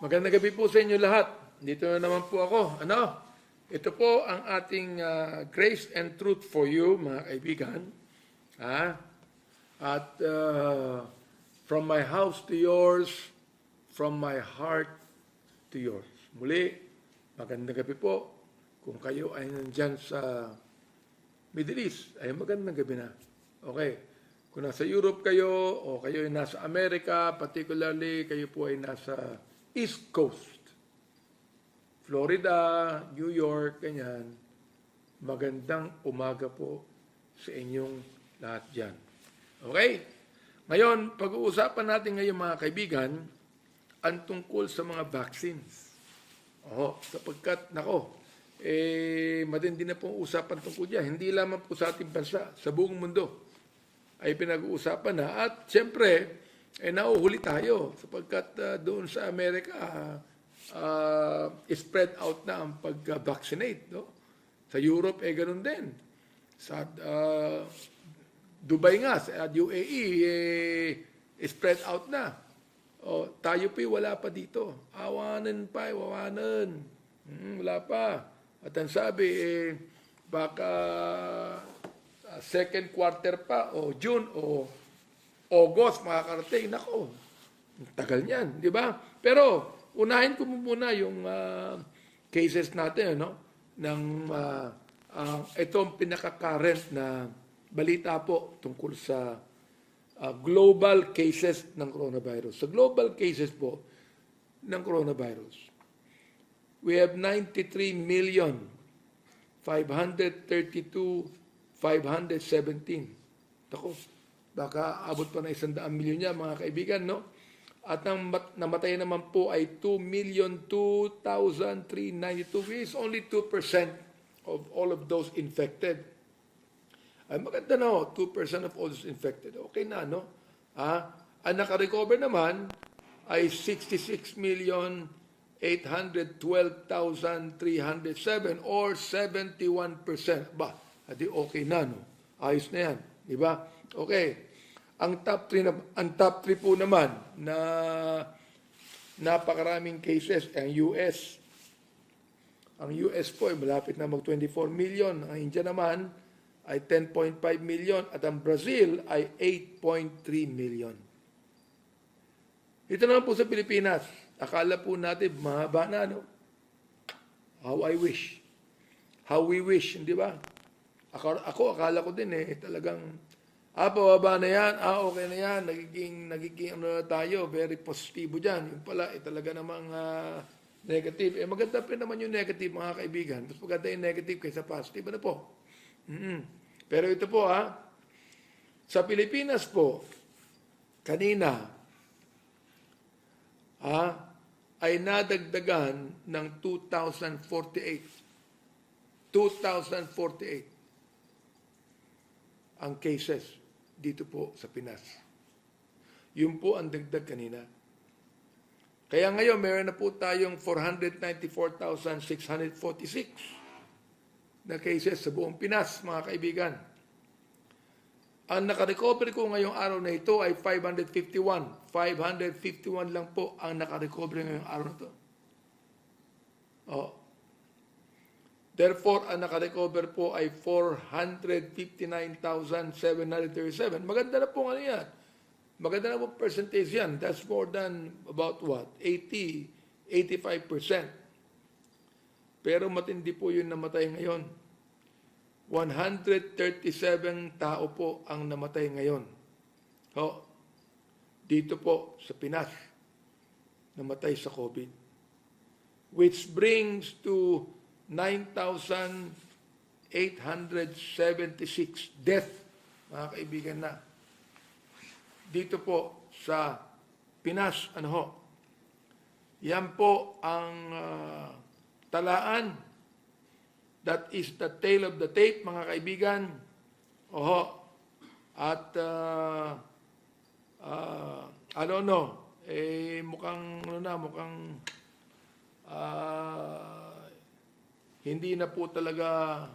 Magandang gabi po sa inyo lahat. Dito na naman po ako. Ito po ang ating Grace and Truth for You, mga kaibigan. At from my house to yours, from my heart to yours. Muli, magandang gabi po. Kung kayo ay nandyan sa Middle East, ay magandang gabi na. Okay. Kung nasa Europe kayo, o kayo ay nasa Amerika, particularly kayo po ay nasa East Coast, Florida, New York, ganyan, magandang umaga po sa inyong lahat dyan. Okay? Ngayon, pag-uusapan natin ngayon mga kaibigan, ang tungkol sa mga vaccines. Sapagkat, matindi na pong usapan tungkol dyan. Hindi lamang po sa ating bansa, sa buong mundo ay pinag-uusapan na. At siyempre, nauhuli tayo sapagkat doon sa Amerika, spread out na ang pag-vaccinate. No? Sa Europe, ganun din. Sa Dubai nga, sa UAE, spread out na. Tayo pa wala pa dito. Awanan pa, wawanan. Wala pa. At ang sabi, baka second quarter pa, o June, o August, makakarating. Nako, tagal niyan, di ba? Pero, unahin ko muna yung cases natin, itong pinaka-current na balita po tungkol sa global cases ng coronavirus. Sa global cases po ng coronavirus, we have 93,532,517. Tako, baka abot pa na 100 milyon niya, mga kaibigan, no? At ang namatay naman po ay 2,002,392, which is only 2% of all of those infected. Ay maganda na, 2% of all those infected. Okay na, no? Ang nakarecover naman ay 66,812,307 or 71%. Adi okay na, no? Ayos na yan, di ba? Okay. Ang top 3 po naman na napakaraming cases ang US. Ang US po ay malapit na mag 24 million. Ang India naman ay 10.5 million at ang Brazil ay 8.3 million. Ito naman po sa Pilipinas. Akala po natin mahaba na, no? How I wish. How we wish, di ba? Ako akala ko din talagang pababa na yan, okay na yan, nagiging ano na tayo, very positibo dyan. Yung pala, talaga namang negative. Maganda pa naman yung negative, mga kaibigan. Mas maganda yung negative kaysa positive. Ano po? Pero ito po, sa Pilipinas po, kanina, ay nadagdagan ng 2,048. 2,048 ang cases dito po sa Pinas. Yun po ang dagdag kanina. Kaya ngayon, meron na po tayong 494,646 na cases sa buong Pinas, mga kaibigan. Ang nakarecover ko ngayong araw na ito ay 551. 551 lang po ang nakarecover ngayong araw na ito. Therefore, ang nakarecover po ay 459,737. Maganda na po yan. Maganda na po percentage yan. That's more than about what? 85%. Pero matindi po yung namatay ngayon. 137 tao po ang namatay ngayon. Dito po sa Pinas, namatay sa COVID. Which brings to 9,876 death, mga kaibigan na. Dito po sa Pinas, yan po ang talaan. That is the tail of the tape, mga kaibigan. At I don't know, mukhang hindi na po talaga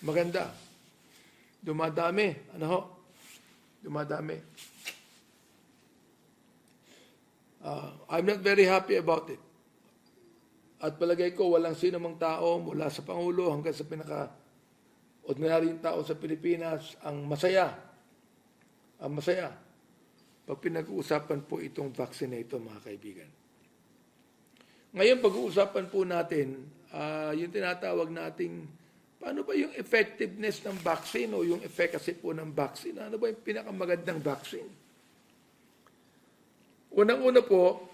maganda. Dumadami. Dumadami. I'm not very happy about it. At palagay ko, walang sino mang tao mula sa Pangulo hanggang sa pinaka-ordinaryong tao sa Pilipinas ang masaya. Ang masaya. Pag pinag-uusapan po itong vaccine na ito, mga kaibigan. Ngayon, pag-uusapan po natin, yung tinatawag nating, paano ba yung effectiveness ng vaccine o yung efficacy po ng vaccine? Ano ba yung pinakamagandang vaccine? Unang-una po,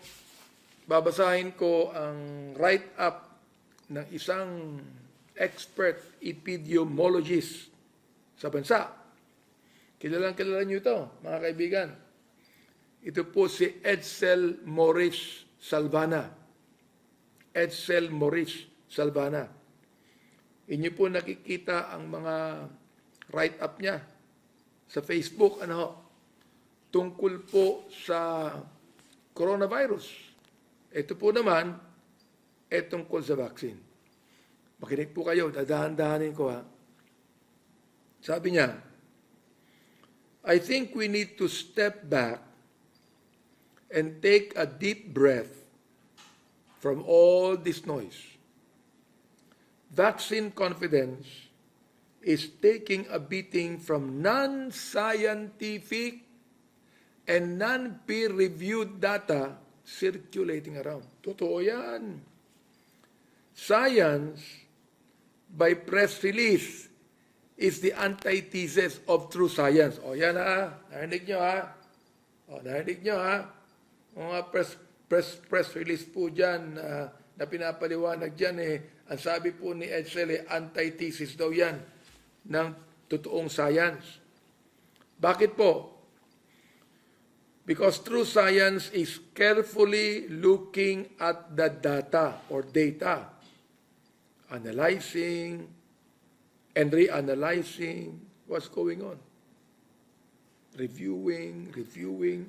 babasahin ko ang write-up ng isang expert epidemiologist sa bansa. Kilala niyo ito, mga kaibigan. Ito po si Edsel Morris Salvana. Edsel Morris Salvana. Inyo po nakikita ang mga write-up niya sa Facebook, tungkol po sa coronavirus. Ito po naman, tungkol sa vaccine. Makinig po kayo, dadahan-dahanin ko ha. Sabi niya, I think we need to step back and take a deep breath from all this noise. Vaccine confidence is taking a beating from non-scientific and non-peer-reviewed data circulating around. Totoo yan. Science, by press release, is the antithesis of true science. O yan ha. Narinig nyo ha. Narinig nyo ha. Mga press release po dyan na pinapaliwanag dyan ang sabi po ni Edsel antithesis daw yan ng totoong science. Bakit po? Because true science is carefully looking at the data or data, analyzing and reanalyzing what's going on. Reviewing,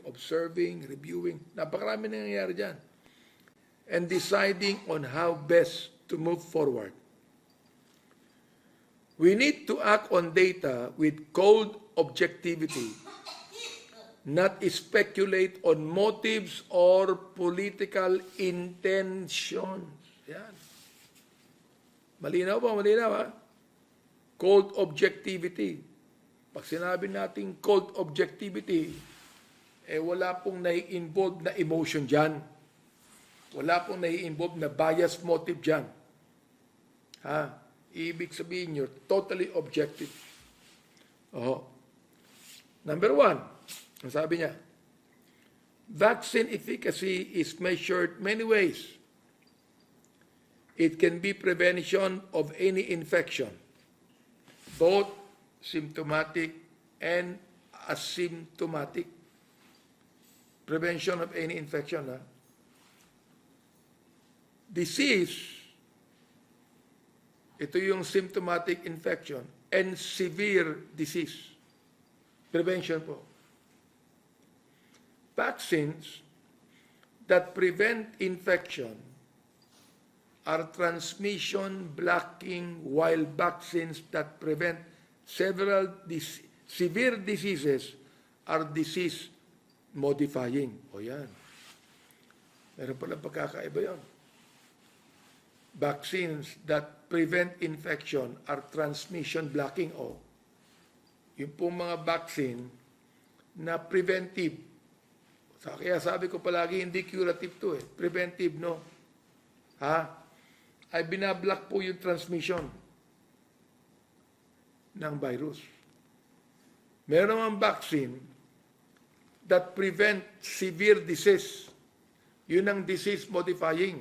observing, reviewing. Napakarami na nangyayari dyan. And deciding on how best to move forward. We need to act on data with cold objectivity, not speculate on motives or political intentions. Yan. Malinaw ba? Malinaw ha? Cold objectivity. Pag sinabi natin cold objectivity, wala pong nai-involve na emotion dyan. Wala pong nai-involve na bias motive dyan. Ha? Ibig sabihin nyo, totally objective. Number one, ang sabi niya, vaccine efficacy is measured many ways. It can be prevention of any infection, both symptomatic and asymptomatic. Prevention of any infection. Disease, ito yung symptomatic infection, and severe disease. Prevention po. Vaccines that prevent infection are transmission blocking, while vaccines that prevent several severe diseases are disease modifying. O yan. Meron pala pagkakaiba yun. Vaccines that prevent infection are transmission blocking. O, yung pong mga vaccine na preventive. Kaya sabi ko palagi, hindi curative to preventive, no? Ay binablock po yung transmission ng virus. Meron namang vaccine that prevent severe disease. Yun ang disease modifying.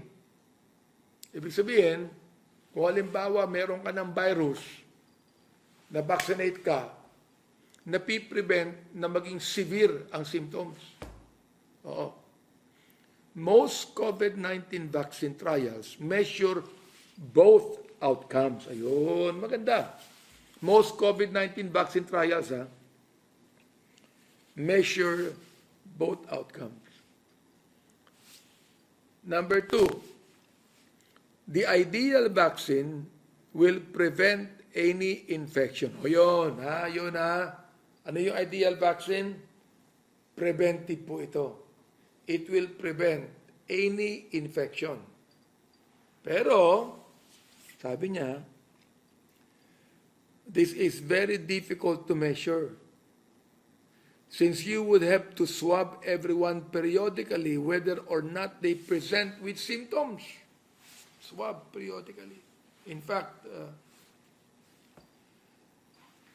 Ibig sabihin, kung halimbawa meron ka ng virus, na vaccinate ka, napiprevent na maging severe ang symptoms. Most COVID-19 vaccine trials measure both outcomes. Ayun, maganda. Most COVID-19 vaccine trials measure both outcomes. Number two, the ideal vaccine will prevent any infection. O yun, Ano yung ideal vaccine? Preventive po ito. It will prevent any infection. Pero, sabi niya, this is very difficult to measure. Since you would have to swab everyone periodically whether or not they present with symptoms. Swab periodically. In fact,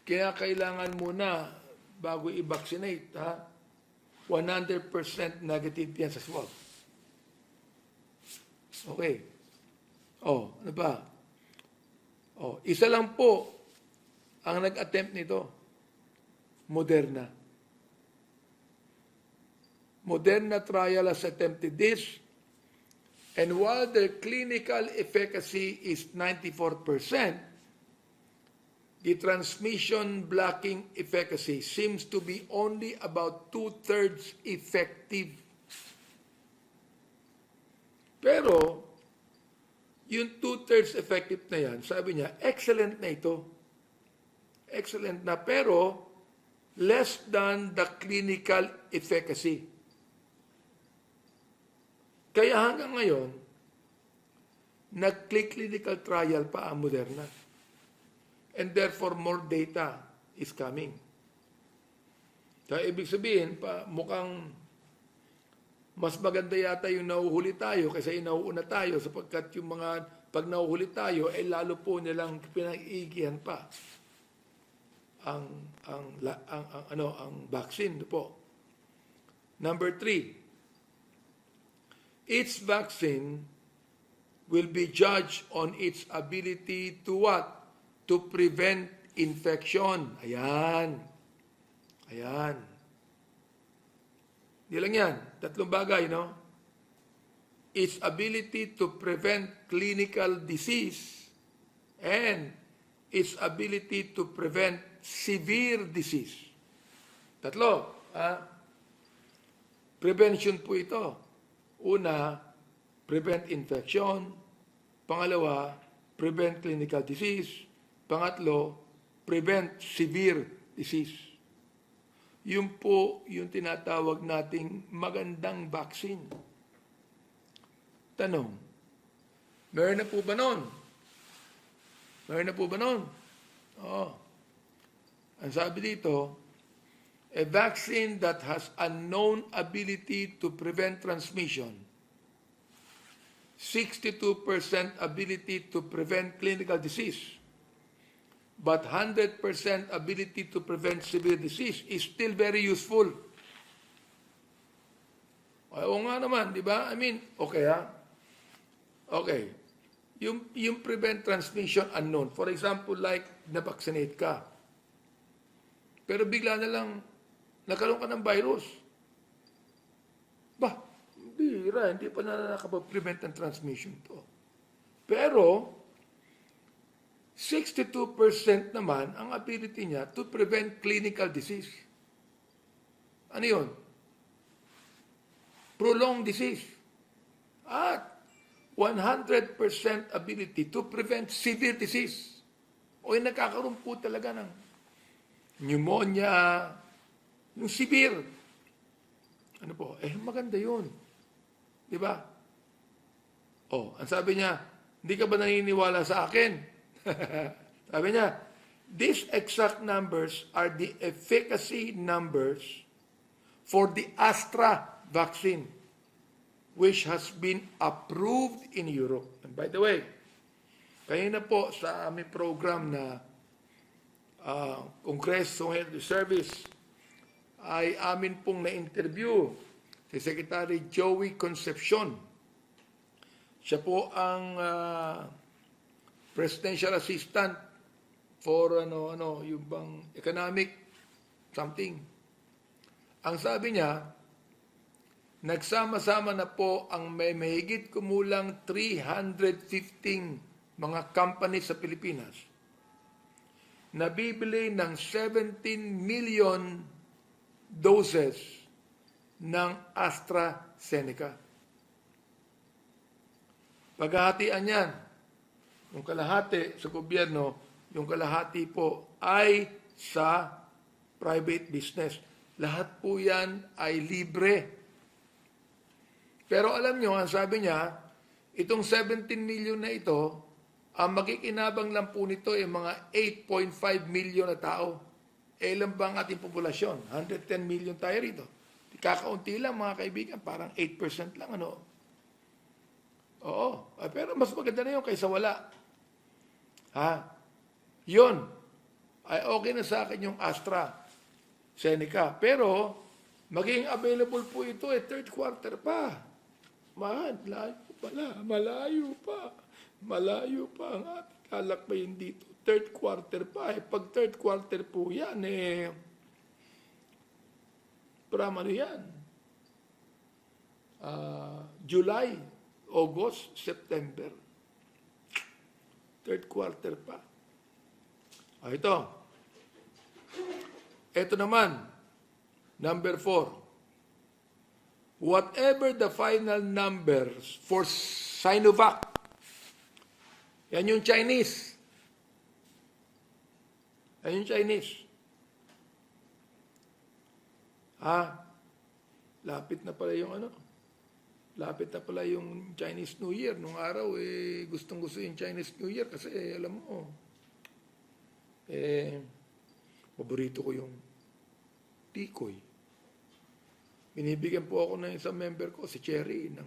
kaya kailangan muna, bago i-vaccinate, 100% negative yan sa swab. Okay. Ano ba? Isa lang po ang nag-attempt nito. Moderna. Moderna trial has attempted this, and while their clinical efficacy is 94%, the transmission blocking efficacy seems to be only about 2/3 effective. Pero, yung 2/3 effective na yan, sabi niya, excellent na ito. Excellent na, pero less than the clinical efficacy. Kaya hanggang ngayon, nag-clinical trial pa ang Moderna. And therefore, more data is coming. Kaya ibig sabihin, mukhang mas maganda yata yung nauhuli tayo kaysa yung nauuna tayo sapagkat yung mga pag nauhuli tayo, lalo po nilang pinag-iigihan pa ang vaccine po. Number 3, each vaccine will be judged on its ability to what? To prevent infection. Ayan. Di lang yan. 3 bagay, no? Its ability to prevent clinical disease and its ability to prevent severe disease. 3. Prevention po ito. Una, prevent infection. Pangalawa, prevent clinical disease. Pangatlo, prevent severe disease. Yun po yung tinatawag nating magandang vaccine. Tanong, meron na po ba nun? Ang sabi dito, a vaccine that has unknown ability to prevent transmission, 62% ability to prevent clinical disease, but 100% ability to prevent severe disease is still very useful. Oo nga naman, di ba? Okay Okay. Yung prevent transmission unknown. For example, like, na-vaccinate ka. Pero bigla na lang, nagkaroon ka ng virus. Hindi pa na nakapag-prevent ng transmission to. Pero, 62% naman ang ability niya to prevent clinical disease. Ano yun? Prolonged disease. At 100% ability to prevent severe disease. O yung nagkakaroon po talaga ng pneumonia, yung severe. Ano po? Maganda yun. Di ba? Ang sabi niya, hindi ka ba naniniwala sa akin? Sabi niya, these exact numbers are the efficacy numbers for the Astra vaccine, which has been approved in Europe. And by the way, kanina po sa aming program na Congressional Health Service, ay amin pong na-interview si Secretary Joey Concepcion. Siya po ang Presidential Assistant for yung bang economic something. Ang sabi niya, nagsama-sama na po ang may mahigit kumulang 315 mga companies sa Pilipinas na bibili ng 17 million doses ng AstraZeneca. Paghahatian yan. Yung kalahati sa gobyerno, yung kalahati po ay sa private business. Lahat po yan ay libre. Pero alam nyo, ang sabi niya, Itong 17 million na ito, ang makikinabang lang po nito ay mga 8.5 million na tao. Ilan ba ang ating populasyon? 110 million tayo rito. Kakaunti lang mga kaibigan, parang 8% lang ano. Oo, pero mas maganda na yun kaysa wala. Yun, ay okay na sa akin yung AstraZeneca. Pero, maging available po ito third quarter pa. Malayo pa. Malayo pa ang ating kalakbayin dito. Third quarter pa. Pag third quarter po yan, from ano yan? July, August, September. Third quarter pa. Ito. Ito naman, number 4. Whatever the final numbers for Sinovac, yan yung Chinese. Yan yung Chinese. Lapit na pala yung lapit na pala yung Chinese New Year. Nung araw, gustong-gusto yung Chinese New Year kasi alam mo, paborito ko yung tikoy. Binibigyan po ako ng isang member ko, si Cherry, ng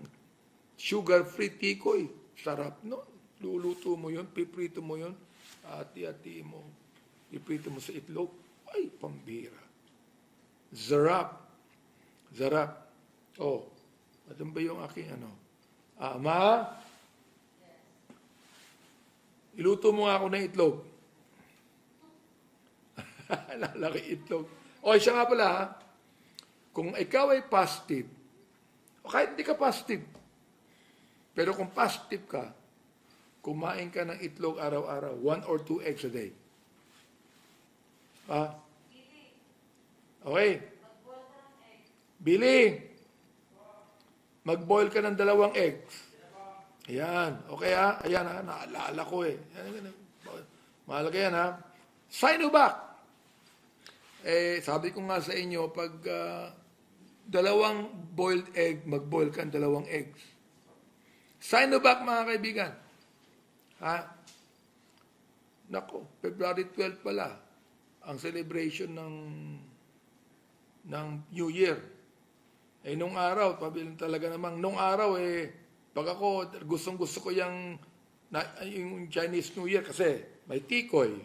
sugar-free tikoy. Sarap, no? Luluto mo yun, piprito mo yun, hati-hati mo, piprito mo sa itlog. Ay, pambira. Zarap. Oh, ano ba yung aking Ma? Iluto mo nga ako ng itlog. Lalaki itlog. O, siya nga pala, kung ikaw ay positive, o kahit hindi ka positive, pero kung positive ka, kumain ka ng itlog araw-araw, 1 or 2 eggs a day. Okay. Billy, mag-boil ka ng 2 eggs. Ayan. Okay Ayan naalala ko Mahalaga yan Sinovac. Sabi ko nga sa inyo, pag 2 boiled egg, mag-boil ka ng 2 eggs. Sinovac, mga kaibigan. Nako, February 12 pala ang celebration ng New Year. Nung araw, pabiling talaga namang, nung araw pag ako, gustong-gusto ko yung Chinese New Year kasi may tikoy,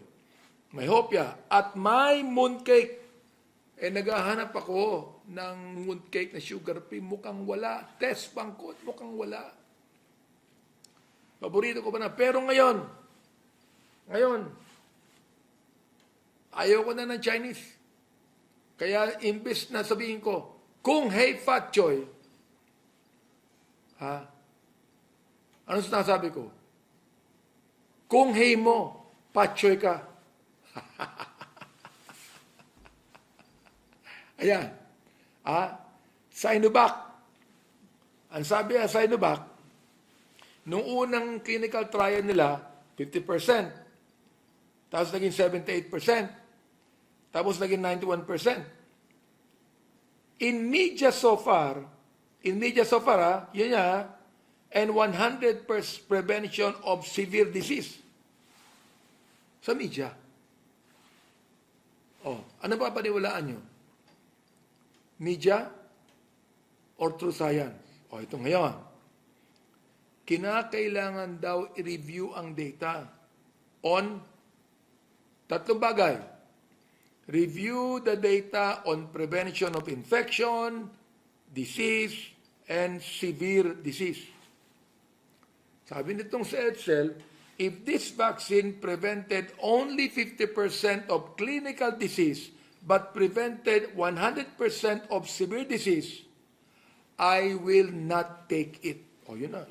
may hopya, at may mooncake. Naghahanap ako ng mooncake na sugar-free, mukhang wala. Test bangkot, mukhang wala. Paborito ko pa na. Pero ngayon, ayaw ko na ng Chinese. Kaya imbes na sabihin ko, kung hey fat choy, ano sinasabi ko? Kung hey mo, fat choy ka. Ayan. Sinovac. Ang sabi Sinovac, nung unang clinical trial nila, 50%. Tapos naging 78%. Tapos naging 91%. In media so far, yun and 100% prevention of severe disease. Sa media. Ano ba paniwalaan nyo? Media or true science? Ito ngayon. Kinakailangan daw i-review ang data on 3 bagay. Review the data on prevention of infection, disease, and severe disease. Sabi nitong sa Edsel, if this vaccine prevented only 50% of clinical disease but prevented 100% of severe disease, I will not take it. Yun na,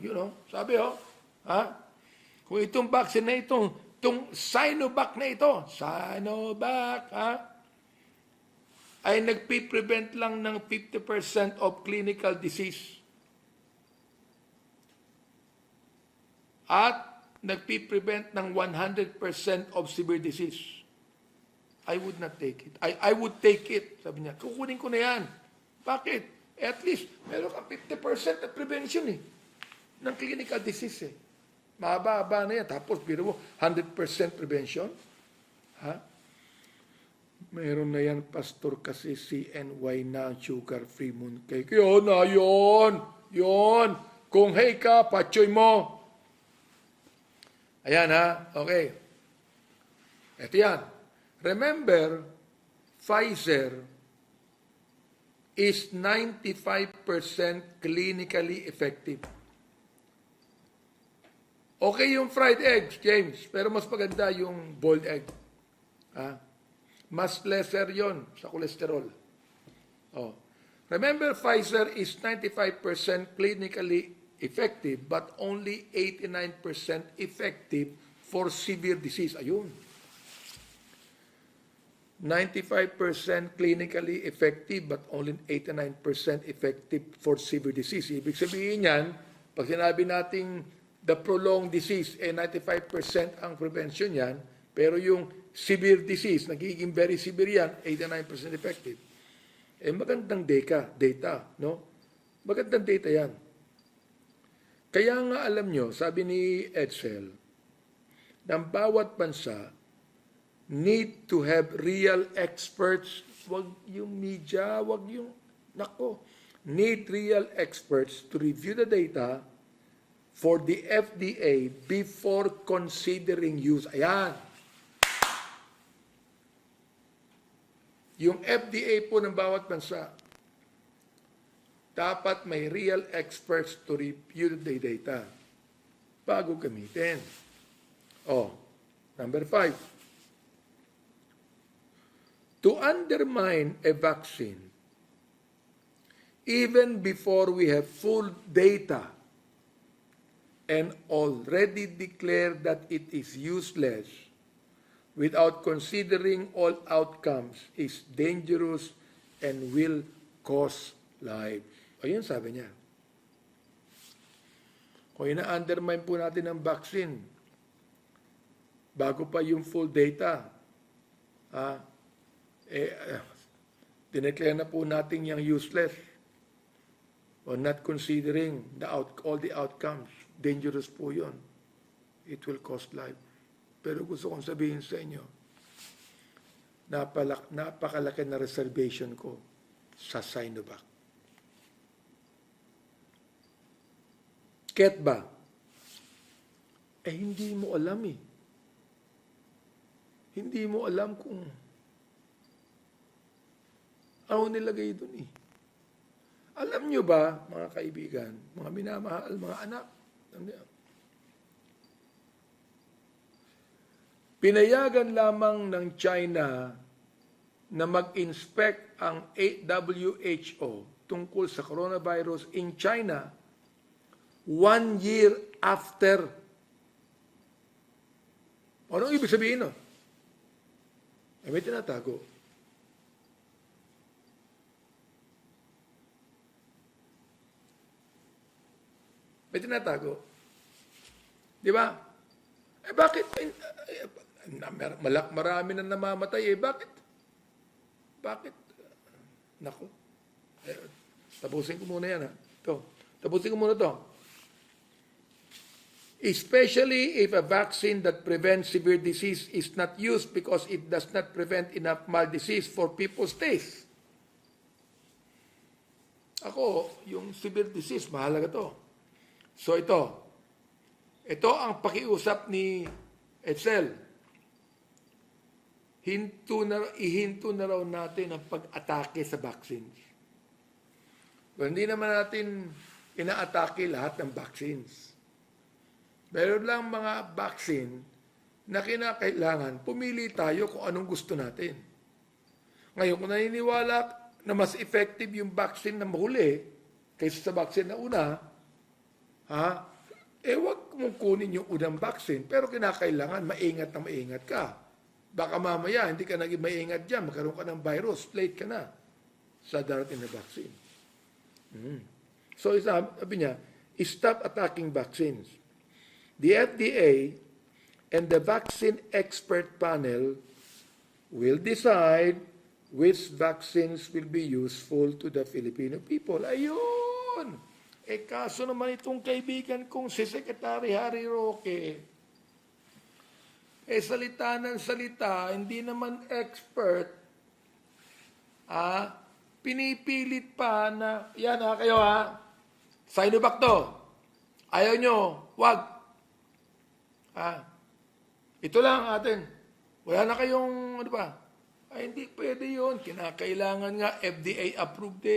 sabi kung itong vaccine na itong Sinovac na ito, ay nagpiprevent lang ng 50% of clinical disease. At nagpiprevent ng 100% of severe disease. I would not take it. I would take it. Sabi niya, kukunin ko na yan. Bakit? At least, meron ka 50% na prevention ng clinical disease eh. Mahaba-haba na yan. Tapos, biro mo, 100% prevention. Ha? Mayroon na yan, pastor, kasi CNY na sugar-free mooncake. Yun na, yun. Yun. Kung hey ka, patsoy mo. Ayan ha. Okay. Ito yan. Remember, Pfizer is 95% clinically effective. Okay yung fried eggs, James, pero mas maganda yung boiled egg. Ha? Mas lesser yon sa cholesterol. Oh. Remember, Pfizer is 95% clinically effective but only 89% effective for severe disease. Ayun. 95% clinically effective but only 89% effective for severe disease. Ibig sabihin yan, pag sinabi nating the prolonged disease, 95% ang prevention yan, pero yung severe disease, nagiging very severe yan, 89% effective. Magandang data, no? Magandang data yan. Kaya nga alam nyo, sabi ni Edsel, ng bawat bansa, need to have real experts. Wag yung media, wag yung, need real experts to review the data for the FDA before considering use. Ayan. Yung FDA po ng bawat bansa, dapat may real experts to review the data bago gamitin. Number 5. To undermine a vaccine, even before we have full data and already declare that it is useless without considering all outcomes is dangerous and will cost lives. Ayun sabi niya. Kung ina-undermine po natin ang vaccine, bago pa yung full data, dineclare na po natin yung useless or not considering all the outcomes. Dangerous po yun. It will cost life. Pero gusto kong sabihin sa inyo, napakalaki na reservation ko sa Sinovac. Ket ba? Hindi mo alam eh. Hindi mo alam kung ano nilagay doon eh. Alam nyo ba, mga kaibigan, mga minamahal, mga anak, pinayagan lamang ng China na mag-inspect ang WHO tungkol sa coronavirus in China 1 year after. Anong ibig sabihin no? May tinatago. May tinatago. Di ba? Bakit? Marami na namamatay. Bakit? Bakit? Naku. Tapusin ko muna yan. Tapusin ko muna to. Especially if a vaccine that prevents severe disease is not used because it does not prevent enough mild disease for people's taste. Ako, yung severe disease, mahalaga to. So ito ang pakiusap ni Edsel. Ihinto na raw natin ang pag-atake sa vaccines. Well, hindi naman natin ina-atake lahat ng vaccines. Meron lang mga vaccine na kinakailangan, pumili tayo kung anong gusto natin. Ngayon, kung naniniwala na mas effective yung vaccine na mahuli kaysa sa vaccine na una, wag mong kunin yung unang vaccine, pero kinakailangan maingat na maingat ka. Baka mamaya, hindi ka naging maingat dyan, magkaroon ka ng virus, late ka na sa darating na vaccine. So, sabi niya, stop attacking vaccines. The FDA and the vaccine expert panel will decide which vaccines will be useful to the Filipino people. Ayun! Kaso naman itong kaibigan kong si Secretary Harry Roque, salita ng salita, hindi naman expert, pinipilit pa na, yan kayo Sinovac to. Ayaw nyo, wag. Ito lang atin. Wala na kayong, ano ba? Hindi pwede yun. Kinakailangan nga FDA approved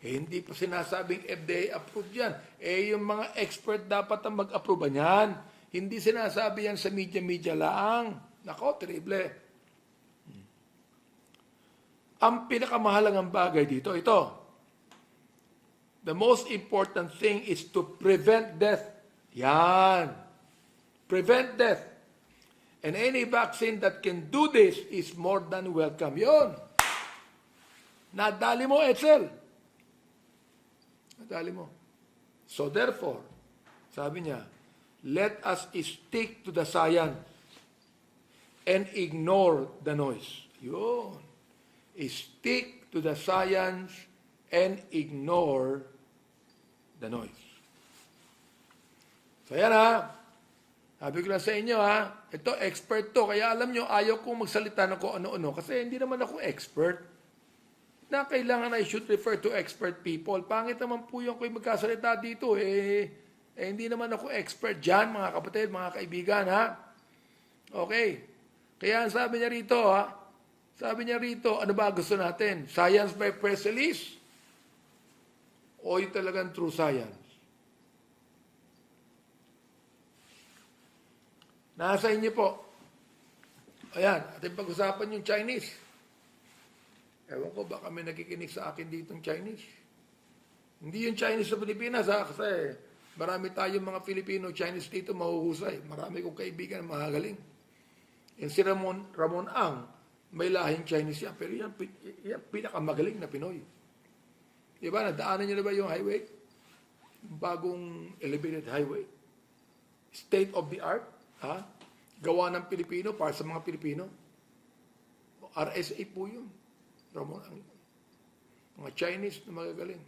hindi pa sinasabing FDA approved yan. Yung mga expert dapat ang mag-approve yan. Hindi sinasabi yan sa media-media lang. Nako, terrible. Ang pinakamahalagang bagay dito, ito. The most important thing is to prevent death. Yan. Prevent death. And any vaccine that can do this is more than welcome. Yun. Nadali mo, Edsel. Nadali mo. So therefore, sabi niya, let us stick to the science and ignore the noise. Yun. Stick to the science and ignore the noise. So yan sabi ko lang sa inyo ito expert to, kaya alam nyo, ayaw kong magsalita ng kung ano-ano, kasi hindi naman ako expert. Na kailangan I should refer to expert people. Pangit naman po yung ko'y magkasalita dito, hindi naman ako expert dyan, mga kapatid, mga kaibigan, Okay. Kaya sabi niya rito, sabi niya rito, ano ba gusto natin? Science by press release? O yung talagang true science? Nasa inyo po. Ayan, ating pag-usapan yung Chinese. Ewan ko, baka may nakikinig sa akin ditong Chinese. Hindi yung Chinese sa Pilipinas, kasi marami tayong mga Filipino-Chinese dito mahuhusay. Marami kong kaibigan na magagaling. Yung si Ramon Ang, may lahing Chinese yan, pero yan pinakamagaling na Pinoy. Diba, nadaanan nyo na ba yung highway? Bagong elevated highway? State of the art? Gawa ng Pilipino para sa mga Pilipino. RSA po yun. Ramon, mga Chinese na magagaling.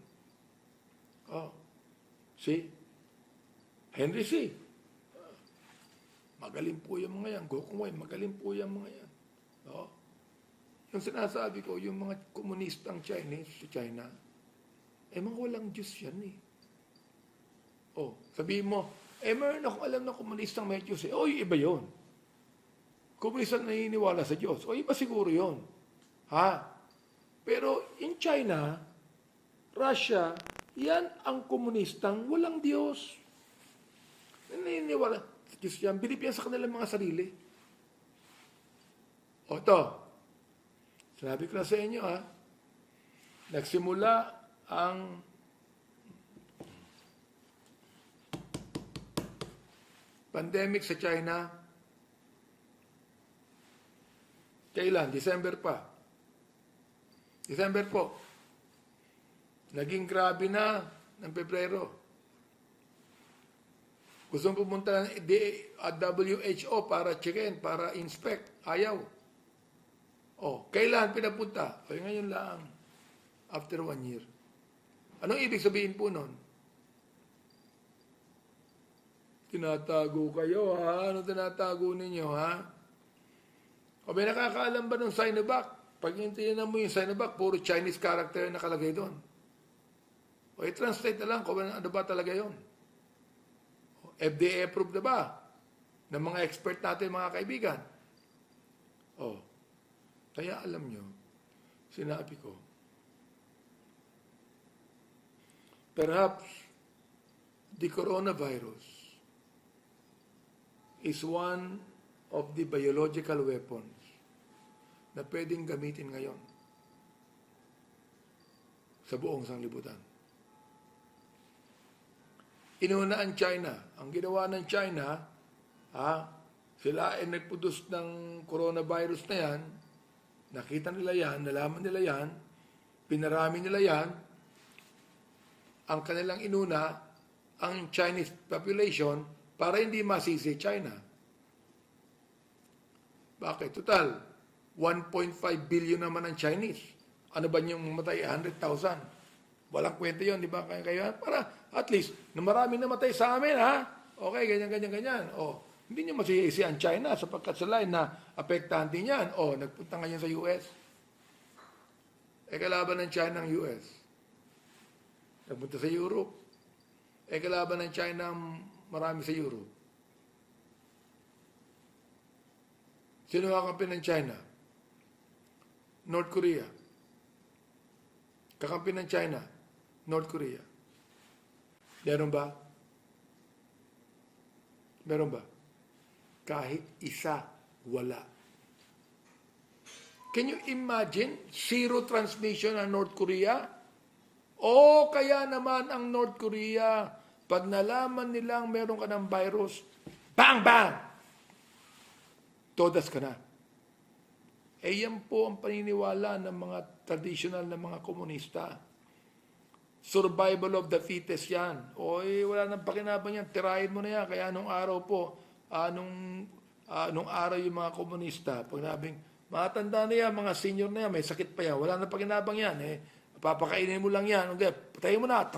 Si Henry C. Magaling po yung mga yan. Gokongwei, magaling po yung mga yan. Yung sinasabi ko, yung mga komunistang Chinese sa China, mga walang Diyos yan sabihin mo, meron akong alam na komunistang may Diyos iba yun. Komunistang naniniwala sa Diyos. Iba siguro yun. Pero in China, Russia, yan ang komunistang walang Diyos. Naniniwala sa Diyos yan. Bilib yan sa kanilang mga sarili. Ito. Sinabi ko na sa inyo, nagsimula ang pandemic sa China. Kailan? December pa. December po. Naging grabe na ng Pebrero. Gusto pumunta ng WHO para checkin, para inspect. Ayaw. Kailan pinapunta? Ngayon lang. After 1 year. Anong ibig sabihin po nun? Tinatago kayo, Ano tinatago ninyo, May nakakaalam ba ng Sinovac? Pag tinignan mo yung Sinovac, puro Chinese character na nakalagay doon. I-translate na lang kung ano ba talaga yun. FDA approved na ba? Ng mga expert natin, mga kaibigan. Kaya alam nyo, sinabi ko, perhaps the coronavirus is one of the biological weapons na pwedeng gamitin ngayon sa buong sanglibutan. Inuna ang China. Ang ginawa ng China, sila ay nagproduce ng coronavirus na yan, nakita nila yan, nalaman nila yan, pinarami nila yan, ang kanilang inuna, ang Chinese population, para hindi masisi China. Bakit? Total, 1.5 billion naman ang Chinese. Ano ba niyong matay? 100,000. Walang kwenta yun, di ba? Kaya para at least, na marami namatay sa amin, ha? Okay, ganyan. Hindi nyo masisisi ang China sapagkat sila na apektahan din yan. Nagpunta ngayon sa US. Kalaban ng China ang US. Nagpunta sa Europe. Kalaban ng China ang marami sa Europe. Sino kakampi ng China? North Korea. Kakampi ng China? North Korea. Meron ba? Meron ba? Kahit isa, wala. Can you imagine? Zero transmission ng North Korea? Kaya naman ang North Korea, pag nalaman nilang meron ka ng virus, bang, bang! Todas ka na. Yan po ang paniniwala ng mga traditional na mga komunista. Survival of the fittest yan. Wala nang pakinabang yan. Tirahin mo na yan. Kaya nung araw po, nung araw yung mga komunista, pag nabing, matanda na yan, mga senior na yan, may sakit pa yan. Wala nang pakinabang yan. Papakainin mo lang yan. Okay, patayin mo na.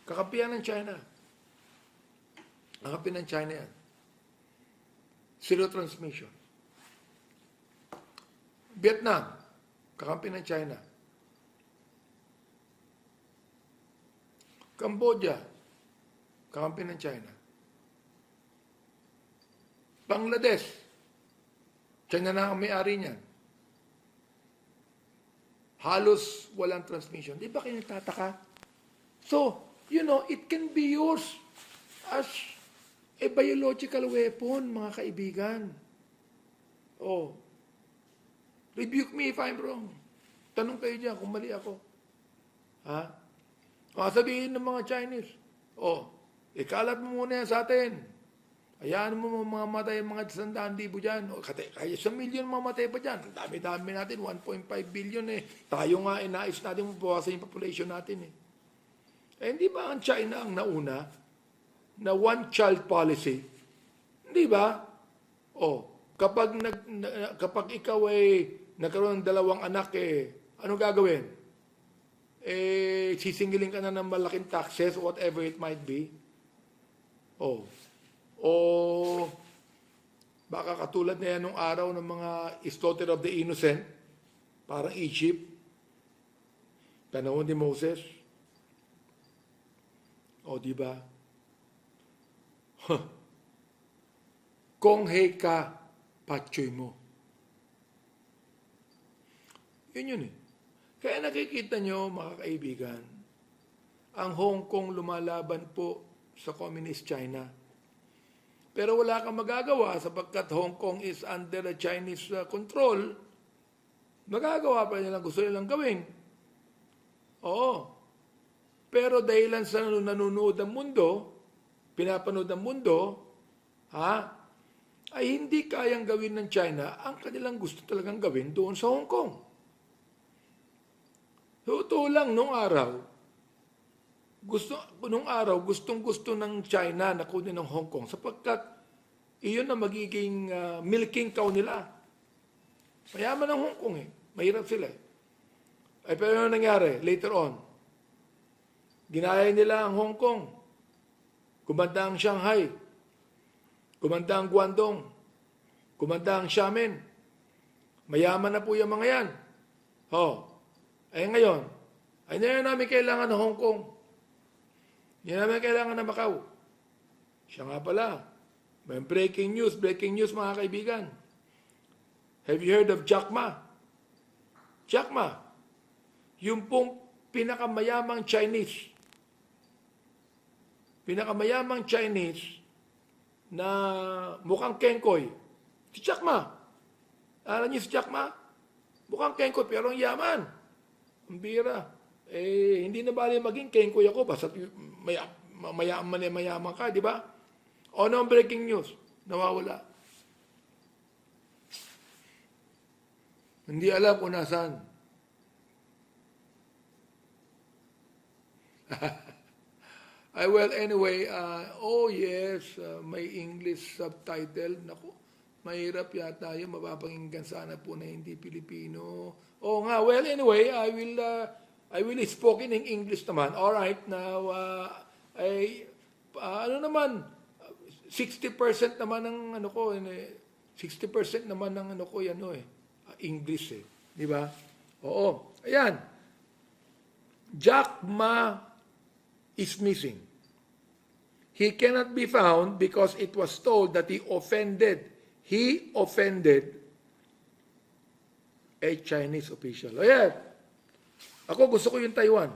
Kakampihan ng China. Kakampi ng China yan. Zero transmission. Vietnam, kakampi ng China. Cambodia, kakampi ng China. Bangladesh, China na ang may-ari niyan. Halos walang transmission. Di ba kayo nagtataka? So, it can be yours as a biological weapon, mga kaibigan. Rebuke me if I'm wrong. Tanong kayo dyan kung mali ako. Sabihin ng mga Chinese, ikalat mo muna yan sa atin. Hayaan mo mamamatay mga 100,000 dyan. Kaya 1 million mamatay pa dyan. Ang dami-dami natin, 1.5 billion Tayo nga, nais natin mabawasan yung population natin hindi ba ang China ang nauna na one-child policy? Hindi ba? Kapag ikaw ay nagkaroon ng 2 anak, ano gagawin? Sisingilin ka na ng malaking taxes, whatever it might be. Baka katulad na yan nung araw ng mga slaughter of the innocent, parang Egypt, panahon ni Moses. Di ba? Kung hey ka, patchoy mo. Yun Kaya nakikita nyo, mga kaibigan, ang Hong Kong lumalaban po sa Communist China. Pero wala kang magagawa sapagkat Hong Kong is under a Chinese control. Magagawa pa nilang gusto nilang gawin. Pero dahilan sa nanonood ang mundo, pinapanood ang mundo, ay hindi kayang gawin ng China ang kanilang gusto talagang gawin doon sa Hong Kong. Totoo lang, nung araw, gustong-gusto ng China na kunin ng Hong Kong sapagkat iyon na magiging milking cow nila. Mayaman ang Hong Kong Mahirap sila pero ano nangyari later on? Ginaya nila ang Hong Kong. Kumanda ang Shanghai. Kumanda ang Guangdong. Kumanda ang Xiamen. Mayaman na po yung mga yan. Ngayon, ay na namin kailangan ng Hong Kong. Hindi namin kailangan ng Macau. Siya nga pala. May breaking news mga kaibigan. Have you heard of Jack Ma? Jack Ma, yung pong pinakamayamang Chinese na mukhang kengkoy. Si Jack Ma. Alam niyo si Jack Ma? Mukhang kengkoy pero ang yaman. Ang bira. Hindi na bali maging kengkoy ako basta mayaman ka, di ba? Ano ang breaking news? Nawawala. Hindi alam kung nasaan. Well, anyway, yes, may English subtitle. Naku, mahirap yata yun. Mapapakinggan sana po na hindi Pilipino. Well, anyway, I will I will speak in English naman. All right, now, ano naman, 60% naman ng ano ko, 60% naman ng ano ko, English eh. Di ba? Oo. Ayan. Jack Ma is missing. He cannot be found because it was told that he offended a Chinese official. Ayan. Ako gusto ko yung Taiwan.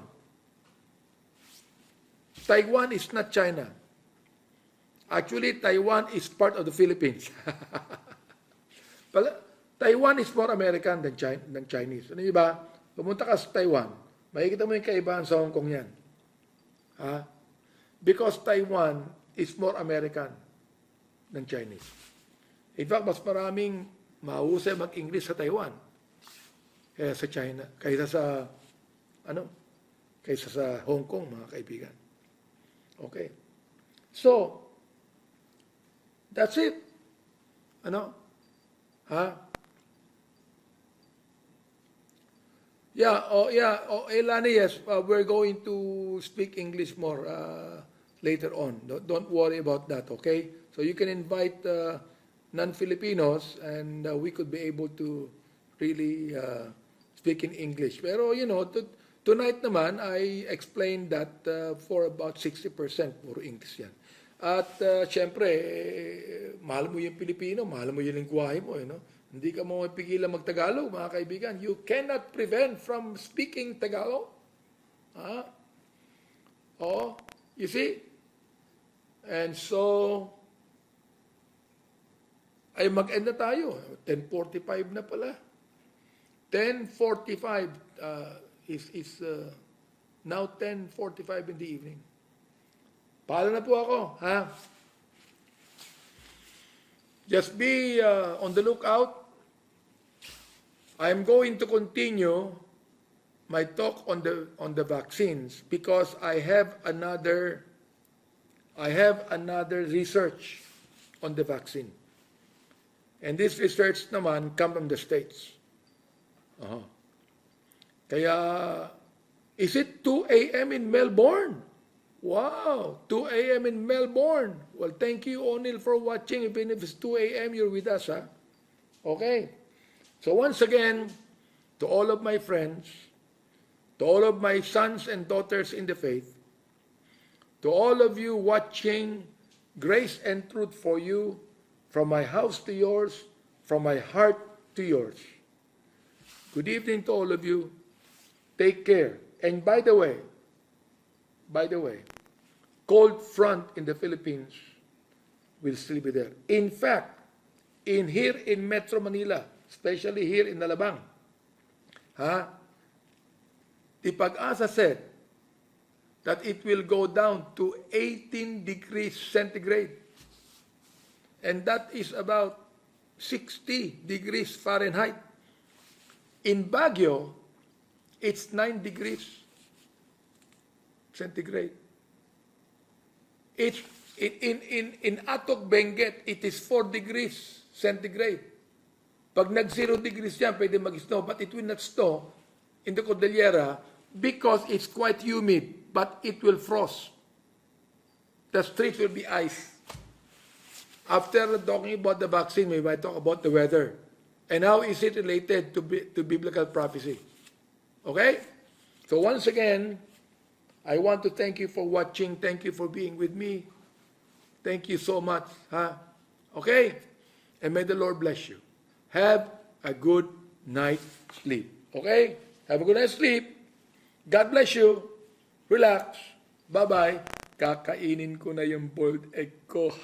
Taiwan is not China. Actually, Taiwan is part of the Philippines. Taiwan is more American than Chinese. Ano ba? Pumunta ka sa Taiwan, makikita mo yung kaibahan sa Hong Kong yan. Because Taiwan is more American than Chinese. In fact, mas mahusay mag-English sa Taiwan kaysa sa China, kaysa sa Hong Kong, mga kaibigan. Okay. So, that's it. Elani, yes, we're going to speak English more later on. Don't worry about that, okay? So you can invite non-Filipinos and we could be able to really speak in English. Pero, tonight naman, I explained that for about 60% puro English yan. At syempre, mahal mo yung Pilipino, mahal mo yung lingwahe mo, Hindi ka mo mapigilan mag-Tagalog, mga kaibigan. You cannot prevent from speaking Tagalog. You see? And so, ay mag-end na tayo. 10:45 na pala. 10:45 is now 10:45 in the evening. Paalam na po ako, Just be on the lookout. I'm going to continue my talk on the vaccines because I have another research on the vaccine. And this research naman come from the States. Kaya, is it 2 a.m. in Melbourne? Wow, 2 a.m. in Melbourne. Well, thank you, O'Neill, for watching. Even if it's 2 a.m., you're with us, Okay. So once again, to all of my friends, to all of my sons and daughters in the faith, to all of you watching Grace and Truth for You, from my house to yours, from my heart to yours. Good evening to all of you. Take care. And by the way, cold front in the Philippines will still be there. In fact, here in Metro Manila, especially here in Alabang, the Pag-asa said that it will go down to 18 degrees centigrade. And that is about 60 degrees Fahrenheit. In Baguio, it's 9 degrees centigrade. It's in Atok Benguet, it is 4 degrees centigrade. Pag nag-0 degrees yan, pwede mag-snow, but it will not snow in the Cordillera because it's quite humid, but it will frost. The streets will be ice. After talking about the vaccine, we might talk about the weather. And how is it related to biblical prophecy? Okay? So once again, I want to thank you for watching. Thank you for being with me. Thank you so much. Okay? And may the Lord bless you. Have a good night's sleep. Okay? Have a good night's sleep. God bless you. Relax. Bye-bye. Kakainin ko na yung boiled egg ko.